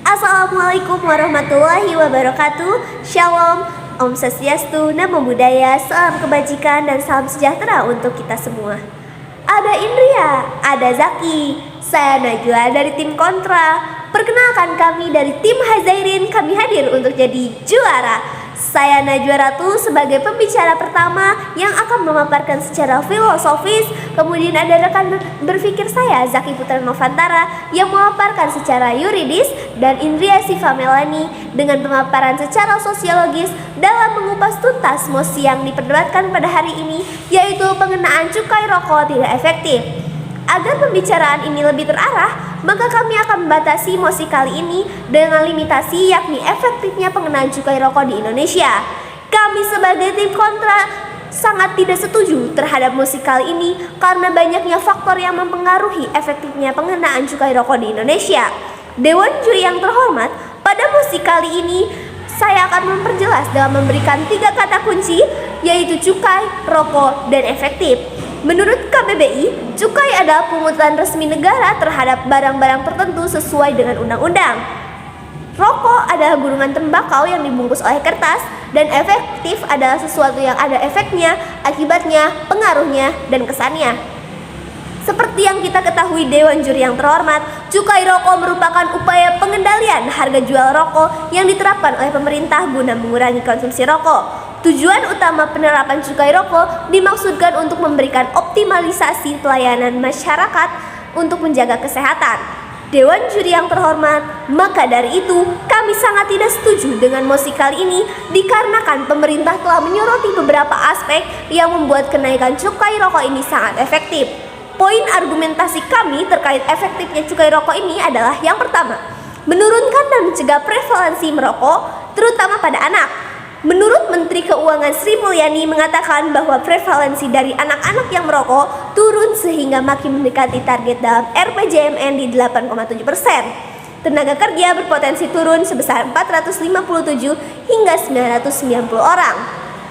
Assalamualaikum warahmatullahi wabarakatuh. Shalom, Om Swastiastu, Namo Buddhaya, salam kebajikan dan salam sejahtera untuk kita semua. Ada Indria, ada Zaki, saya Najwa dari tim Kontra. Perkenalkan, kami dari tim Hazairin, kami hadir untuk jadi juara. Saya Najwa Ratu sebagai pembicara pertama yang akan memaparkan secara filosofis. Kemudian ada rekan berpikir saya, Zaki Putra Novantara, yang memaparkan secara yuridis, dan Indria Siva Melani dengan pemaparan secara sosiologis dalam mengupas tuntas mosi yang diperdebatkan pada hari ini, yaitu pengenaan cukai rokok tidak efektif. Agar pembicaraan ini lebih terarah, maka kami akan membatasi mosi kali ini dengan limitasi, yakni efektifnya pengenaan cukai rokok di Indonesia. Kami sebagai tim Kontra sangat tidak setuju terhadap mosi kali ini karena banyaknya faktor yang mempengaruhi efektifnya pengenaan cukai rokok di Indonesia. Dewan juri yang terhormat, pada mosi kali ini saya akan memperjelas dalam memberikan 3 kata kunci, yaitu cukai, rokok, dan efektif. Menurut KBBI, cukai adalah pungutan resmi negara terhadap barang-barang tertentu sesuai dengan undang-undang. Rokok adalah gulungan tembakau yang dibungkus oleh kertas, dan efektif adalah sesuatu yang ada efeknya, akibatnya, pengaruhnya, dan kesannya. Seperti yang kita ketahui Dewan Juri yang terhormat, cukai rokok merupakan upaya pengendalian harga jual rokok yang diterapkan oleh pemerintah guna mengurangi konsumsi rokok. Tujuan utama penerapan cukai rokok dimaksudkan untuk memberikan optimalisasi pelayanan masyarakat untuk menjaga kesehatan. Dewan Juri yang terhormat, maka dari itu kami sangat tidak setuju dengan mosi kali ini dikarenakan pemerintah telah menyoroti beberapa aspek yang membuat kenaikan cukai rokok ini sangat efektif. Poin argumentasi kami terkait efektifnya cukai rokok ini adalah yang pertama, menurunkan dan mencegah prevalensi merokok, terutama pada anak. Menurut Menteri Keuangan Sri Mulyani mengatakan bahwa prevalensi dari anak-anak yang merokok turun sehingga makin mendekati target dalam RPJMN di 8,7%. Tenaga kerja berpotensi turun sebesar 457 hingga 990 orang.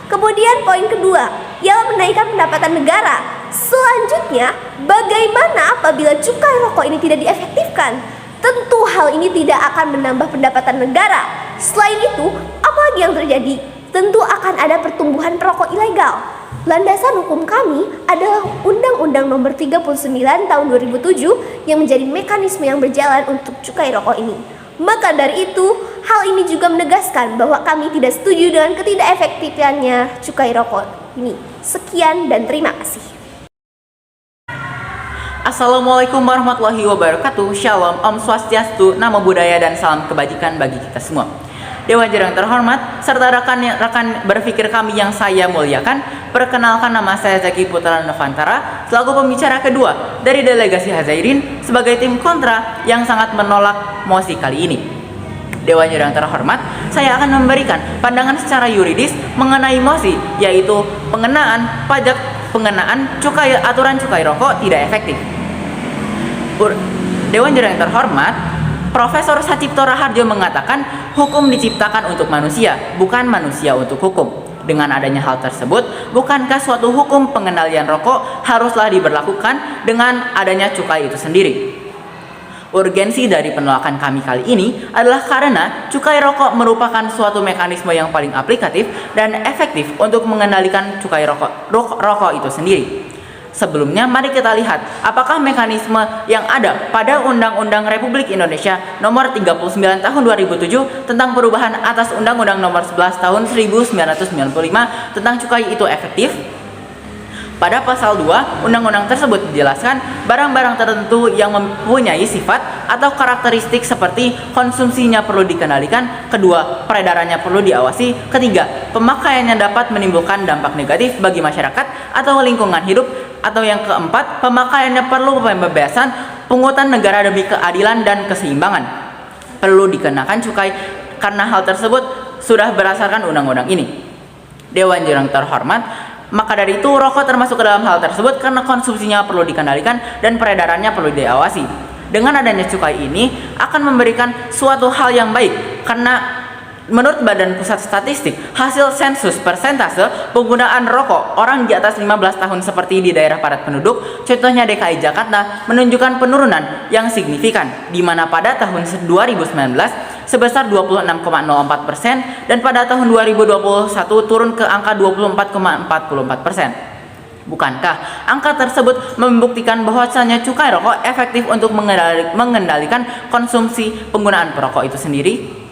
Kemudian poin kedua, ialah menaikkan pendapatan negara. Selanjutnya, bagaimana apabila cukai rokok ini tidak diefektifkan? Tentu hal ini tidak akan menambah pendapatan negara. Selain itu, apa lagi yang terjadi? Tentu akan ada pertumbuhan perokok ilegal. Landasan hukum kami adalah Undang-Undang Nomor 39 Tahun 2007 yang menjadi mekanisme yang berjalan untuk cukai rokok ini. Maka dari itu, hal ini juga menegaskan bahwa kami tidak setuju dengan ketidakefektifannya cukai rokok ini. Sekian dan terima kasih. Assalamualaikum warahmatullahi wabarakatuh. Shalom, Om Swastiastu, Namo Buddhaya, dan salam kebajikan bagi kita semua. Dewan Juri yang terhormat, serta rekan berpikir kami yang saya muliakan, perkenalkan, nama saya Zaki Putra Novantara selaku pembicara kedua dari delegasi Hazairin sebagai tim Kontra yang sangat menolak mosi kali ini. Dewan Juri yang terhormat, saya akan memberikan pandangan secara yuridis mengenai mosi, yaitu pengenaan cukai, aturan cukai rokok tidak efektif. Dewan Juri yang terhormat, Profesor Sacipto Raharjo mengatakan hukum diciptakan untuk manusia, bukan manusia untuk hukum. Dengan adanya hal tersebut, bukankah suatu hukum pengendalian rokok haruslah diberlakukan dengan adanya cukai itu sendiri? Urgensi dari penolakan kami kali ini adalah karena cukai rokok merupakan suatu mekanisme yang paling aplikatif dan efektif untuk mengendalikan cukai rokok itu sendiri. Sebelumnya, mari kita lihat apakah mekanisme yang ada pada Undang-Undang Republik Indonesia Nomor 39 Tahun 2007 tentang perubahan atas Undang-Undang Nomor 11 Tahun 1995 tentang cukai itu efektif. Pada pasal 2, undang-undang tersebut dijelaskan barang-barang tertentu yang mempunyai sifat atau karakteristik seperti konsumsinya perlu dikendalikan, kedua, peredarannya perlu diawasi, ketiga, pemakaiannya dapat menimbulkan dampak negatif bagi masyarakat atau lingkungan hidup, atau yang keempat, pemakaiannya perlu pembebasan pungutan negara demi keadilan dan keseimbangan. Perlu dikenakan cukai karena hal tersebut sudah berdasarkan undang-undang ini. Dewan Juri yang terhormat, maka dari itu rokok termasuk ke dalam hal tersebut karena konsumsinya perlu dikendalikan dan peredarannya perlu diawasi. Dengan adanya cukai ini akan memberikan suatu hal yang baik karena Menurut Badan Pusat Statistik, hasil sensus persentase penggunaan rokok orang di atas 15 tahun seperti di daerah padat penduduk, contohnya DKI Jakarta, menunjukkan penurunan yang signifikan, di mana pada tahun 2019 sebesar 26,04% dan pada tahun 2021 turun ke angka 24,44%. Bukankah angka tersebut membuktikan bahwasanya cukai rokok efektif untuk mengendalikan konsumsi penggunaan perokok itu sendiri?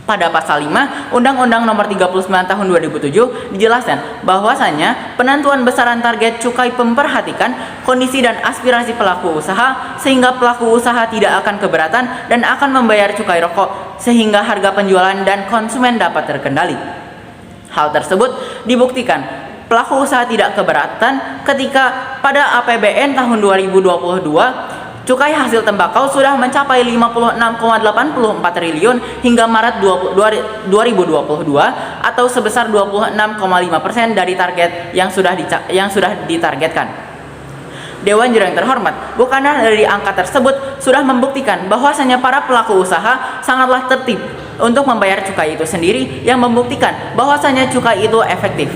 Pada pasal 5 Undang-Undang Nomor 39 Tahun 2007 dijelaskan bahwasanya penentuan besaran target cukai memperhatikan kondisi dan aspirasi pelaku usaha sehingga pelaku usaha tidak akan keberatan dan akan membayar cukai rokok sehingga harga penjualan dan konsumen dapat terkendali. Hal tersebut dibuktikan pelaku usaha tidak keberatan ketika pada APBN tahun 2022 cukai hasil tembakau sudah mencapai 56,84 triliun hingga Maret 2022 atau sebesar 26,5% dari target yang sudah ditargetkan. Dewan Juri yang terhormat, bukanlah dari angka tersebut sudah membuktikan bahwasanya para pelaku usaha sangatlah tertib untuk membayar cukai itu sendiri yang membuktikan bahwasanya cukai itu efektif.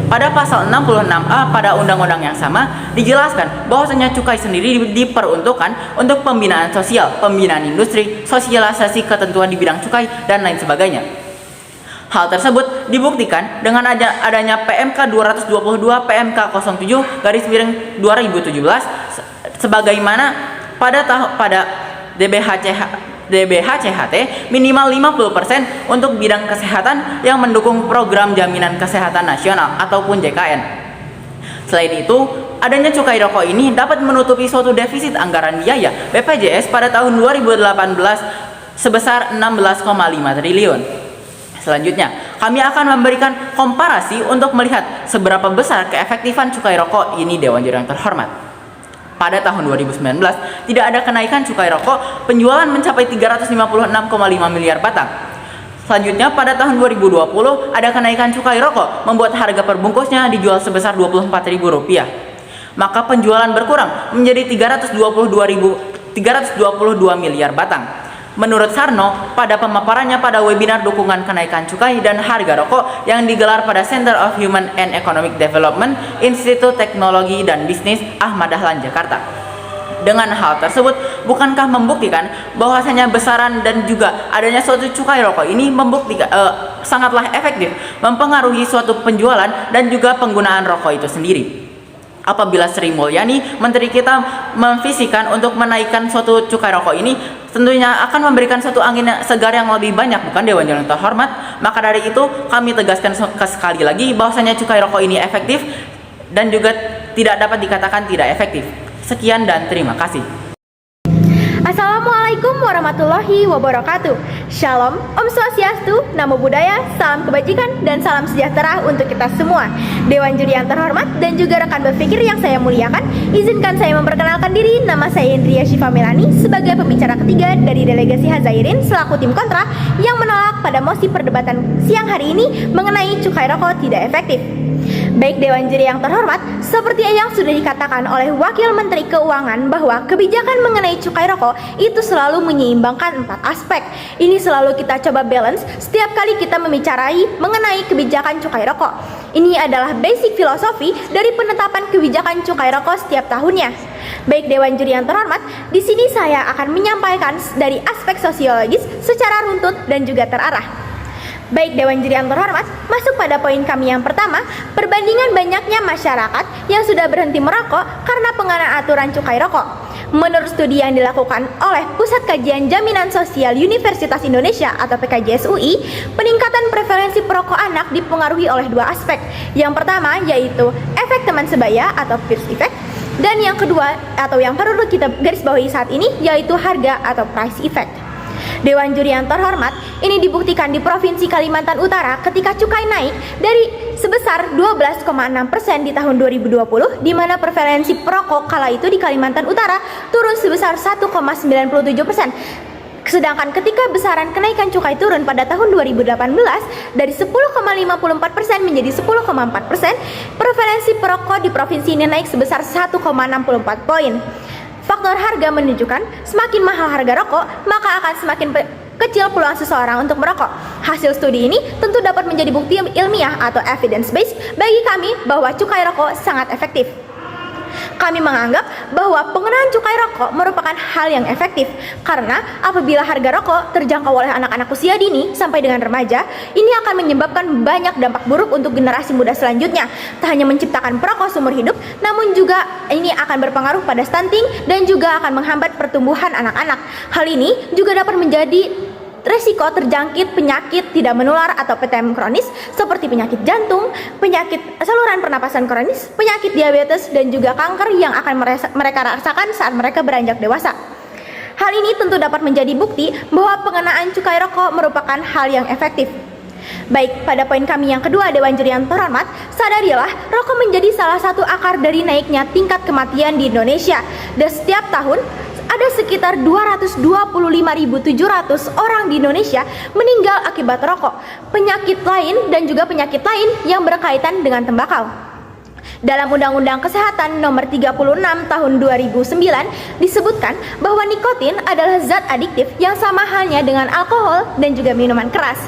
Pada pasal 66A pada undang-undang yang sama dijelaskan bahwasanya cukai sendiri diperuntukkan untuk pembinaan sosial, pembinaan industri, sosialisasi ketentuan di bidang cukai dan lain sebagainya. Hal tersebut dibuktikan dengan adanya PMK 222 PMK 07/2017 sebagaimana pada DBHCHT minimal 50% untuk bidang kesehatan yang mendukung program jaminan kesehatan nasional ataupun JKN. Selain itu, adanya cukai rokok ini dapat menutupi suatu defisit anggaran biaya BPJS pada tahun 2018 sebesar 16,5 triliun. Selanjutnya, kami akan memberikan komparasi untuk melihat seberapa besar keefektifan cukai rokok ini, Dewan Juri yang terhormat. Pada tahun 2019, tidak ada kenaikan cukai rokok, penjualan mencapai 356,5 miliar batang. Selanjutnya, pada tahun 2020, ada kenaikan cukai rokok, membuat harga perbungkusnya dijual sebesar Rp24.000. Maka penjualan berkurang menjadi 322 miliar batang. Menurut Sarno, pada pemaparannya pada webinar dukungan kenaikan cukai dan harga rokok yang digelar pada Center of Human and Economic Development, Institut Teknologi dan Bisnis Ahmad Dahlan, Jakarta. Dengan hal tersebut, bukankah membuktikan bahwasanya besaran dan juga adanya suatu cukai rokok ini membuktikan sangatlah efektif mempengaruhi suatu penjualan dan juga penggunaan rokok itu sendiri. Apabila Sri Mulyani, Menteri kita, memvisikan untuk menaikkan suatu cukai rokok ini, tentunya akan memberikan suatu angin segar yang lebih banyak, bukan, Dewan Juri yang terhormat? Maka dari itu, kami tegaskan sekali lagi bahwasanya cukai rokok ini efektif dan juga tidak dapat dikatakan tidak efektif. Sekian dan terima kasih. Assalamualaikum warahmatullahi wabarakatuh. Shalom, Om Swastiastu, Namo Buddhaya, salam kebajikan dan salam sejahtera untuk kita semua. Dewan Juri yang terhormat dan juga rekan berpikir yang saya muliakan, izinkan saya memperkenalkan diri. Nama saya Indria Syifa Melani sebagai pembicara ketiga dari delegasi Hazairin selaku tim kontra yang menolak pada mosi perdebatan siang hari ini mengenai cukai rokok tidak efektif. Baik Dewan Juri yang terhormat, seperti yang sudah dikatakan oleh Wakil Menteri Keuangan bahwa kebijakan mengenai cukai rokok itu selalu menyeimbangkan 4 aspek. Ini selalu kita coba balance setiap kali kita membicarakan mengenai kebijakan cukai rokok. Ini adalah basic filosofi dari penetapan kebijakan cukai rokok setiap tahunnya. Baik Dewan Juri yang terhormat, di sini saya akan menyampaikan dari aspek sosiologis secara runtut dan juga terarah. Baik Dewan Juri yang terhormat, masuk pada poin kami yang pertama, perbandingan banyaknya masyarakat yang sudah berhenti merokok karena pengenaan aturan cukai rokok. Menurut studi yang dilakukan oleh Pusat Kajian Jaminan Sosial Universitas Indonesia atau PKJS UI, peningkatan prevalensi perokok anak dipengaruhi oleh 2 aspek. Yang pertama yaitu efek teman sebaya atau peer effect, dan yang kedua atau yang perlu kita garis bawahi saat ini yaitu harga atau price effect. Dewan Juri yang terhormat, ini dibuktikan di Provinsi Kalimantan Utara ketika cukai naik dari sebesar 12,6% di tahun 2020, di mana prevalensi perokok kala itu di Kalimantan Utara turun sebesar 1,97%. Sedangkan ketika besaran kenaikan cukai turun pada tahun 2018 dari 10,54% menjadi 10,4%, prevalensi perokok di provinsi ini naik sebesar 1,64 poin. Faktor harga menunjukkan semakin mahal harga rokok, maka akan semakin kecil peluang seseorang untuk merokok. Hasil studi ini tentu dapat menjadi bukti ilmiah atau evidence-based bagi kami bahwa cukai rokok sangat efektif. Kami menganggap bahwa pengenaan cukai rokok merupakan hal yang efektif karena apabila harga rokok terjangkau oleh anak-anak usia dini sampai dengan remaja, ini akan menyebabkan banyak dampak buruk untuk generasi muda selanjutnya. Tak hanya menciptakan perokok seumur hidup, namun juga ini akan berpengaruh pada stunting dan juga akan menghambat pertumbuhan anak-anak. Hal ini juga dapat menjadi resiko terjangkit penyakit tidak menular atau PTM kronis seperti penyakit jantung, penyakit saluran pernapasan kronis, penyakit diabetes, dan juga kanker yang akan mereka rasakan saat mereka beranjak dewasa. Hal ini tentu dapat menjadi bukti bahwa pengenaan cukai rokok merupakan hal yang efektif. Baik, pada poin kami yang kedua, Dewan Juri yang terhormat, sadarilah rokok menjadi salah satu akar dari naiknya tingkat kematian di Indonesia. Dan setiap tahun ada sekitar 225.700 orang di Indonesia meninggal akibat rokok, penyakit lain dan juga penyakit lain yang berkaitan dengan tembakau. Dalam Undang-Undang Kesehatan Nomor 36 Tahun 2009 disebutkan bahwa nikotin adalah zat adiktif yang sama halnya dengan alkohol dan juga minuman keras.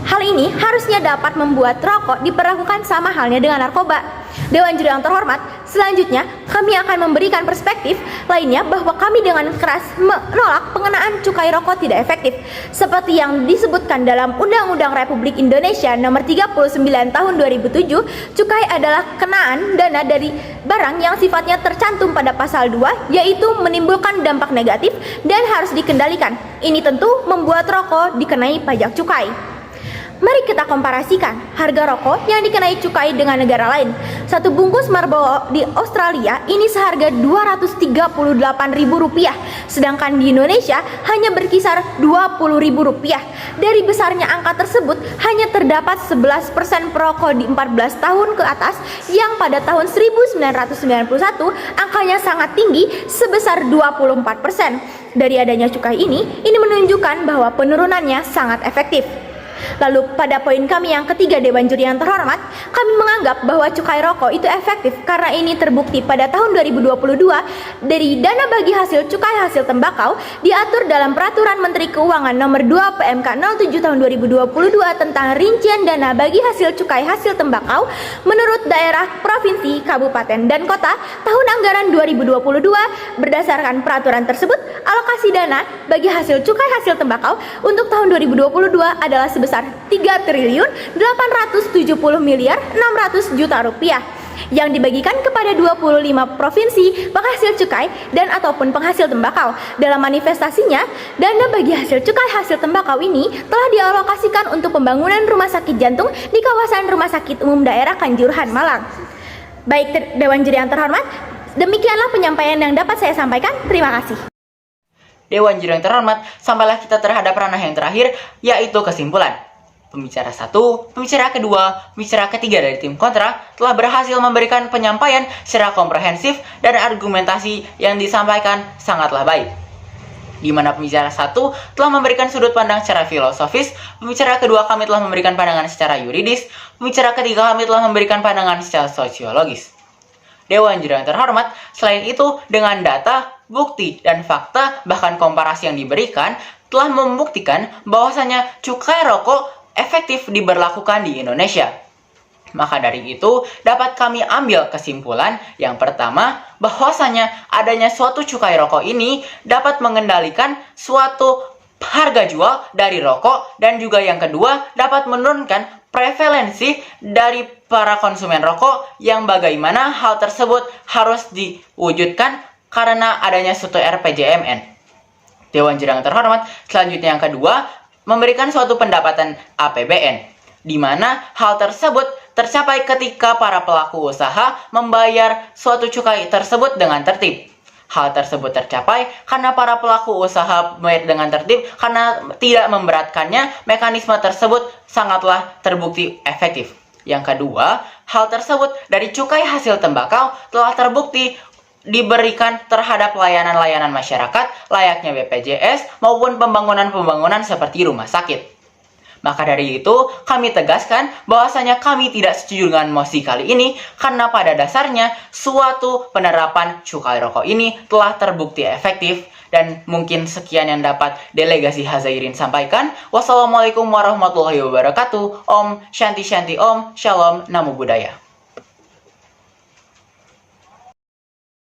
Hal ini harusnya dapat membuat rokok diperlakukan sama halnya dengan narkoba. Dewan Juri yang terhormat, selanjutnya kami akan memberikan perspektif lainnya bahwa kami dengan keras menolak pengenaan cukai rokok tidak efektif. Seperti yang disebutkan dalam Undang-Undang Republik Indonesia Nomor 39 Tahun 2007, cukai adalah kenaan dana dari barang yang sifatnya tercantum pada pasal 2, yaitu menimbulkan dampak negatif dan harus dikendalikan. Ini tentu membuat rokok dikenai pajak cukai. Mari kita komparasikan harga rokok yang dikenai cukai dengan negara lain. Satu bungkus Marlboro di Australia ini seharga Rp238.000, sedangkan di Indonesia hanya berkisar Rp20.000. Dari besarnya angka tersebut, hanya terdapat 11% perokok di 14 tahun ke atas yang pada tahun 1991 angkanya sangat tinggi sebesar 24%. Dari adanya cukai ini menunjukkan bahwa penurunannya sangat efektif. Lalu pada poin kami yang ketiga, Dewan Juri yang terhormat, kami menganggap bahwa cukai rokok itu efektif karena ini terbukti pada tahun 2022 dari dana bagi hasil cukai hasil tembakau diatur dalam Peraturan Menteri Keuangan Nomor 2 PMK 07 Tahun 2022 tentang rincian dana bagi hasil cukai hasil tembakau menurut daerah, provinsi, kabupaten, dan kota tahun anggaran 2022. Berdasarkan peraturan tersebut, alokasi dana bagi hasil cukai hasil tembakau untuk tahun 2022 adalah sebesar 3.470.600.000.000 rupiah yang dibagikan kepada 25 provinsi penghasil cukai dan ataupun penghasil tembakau. Dalam manifestasinya, dana bagi hasil cukai hasil tembakau ini telah dialokasikan untuk pembangunan rumah sakit jantung di kawasan Rumah Sakit Umum Daerah Kanjuruhan, Malang. Baik, Dewan Juri yang terhormat, demikianlah penyampaian yang dapat saya sampaikan. Terima kasih. Dewan Juri yang terhormat, sampailah kita terhadap ranah yang terakhir, yaitu kesimpulan. Pembicara satu, pembicara kedua, pembicara ketiga dari tim kontra telah berhasil memberikan penyampaian secara komprehensif dan argumentasi yang disampaikan sangatlah baik. Di mana pembicara satu telah memberikan sudut pandang secara filosofis, pembicara kedua kami telah memberikan pandangan secara yuridis, pembicara ketiga kami telah memberikan pandangan secara sosiologis. Dewan Juri yang terhormat, selain itu dengan data, bukti, dan fakta, bahkan komparasi yang diberikan, telah membuktikan bahwasanya cukai rokok efektif diberlakukan di Indonesia. Maka dari itu, dapat kami ambil kesimpulan yang pertama, bahwasanya adanya suatu cukai rokok ini dapat mengendalikan suatu harga jual dari rokok, dan juga yang kedua, dapat menurunkan prevalensi dari para konsumen rokok yang bagaimana hal tersebut harus diwujudkan karena adanya suatu RPJMN. Dewan Juri yang terhormat, selanjutnya yang kedua, memberikan suatu pendapatan APBN, di mana hal tersebut tercapai ketika para pelaku usaha membayar suatu cukai tersebut dengan tertib. Hal tersebut tercapai karena para pelaku usaha membayar dengan tertib karena tidak memberatkannya, mekanisme tersebut sangatlah terbukti efektif. Yang kedua, hal tersebut dari cukai hasil tembakau telah terbukti diberikan terhadap layanan-layanan masyarakat layaknya BPJS maupun pembangunan-pembangunan seperti rumah sakit. Maka dari itu, kami tegaskan bahwasanya kami tidak setuju dengan mosi kali ini karena pada dasarnya suatu penerapan cukai rokok ini telah terbukti efektif. Dan mungkin sekian yang dapat delegasi Hazairin sampaikan. Wassalamualaikum warahmatullahi wabarakatuh. Om Shanti Shanti Om. Shalom. Namo Buddhaya.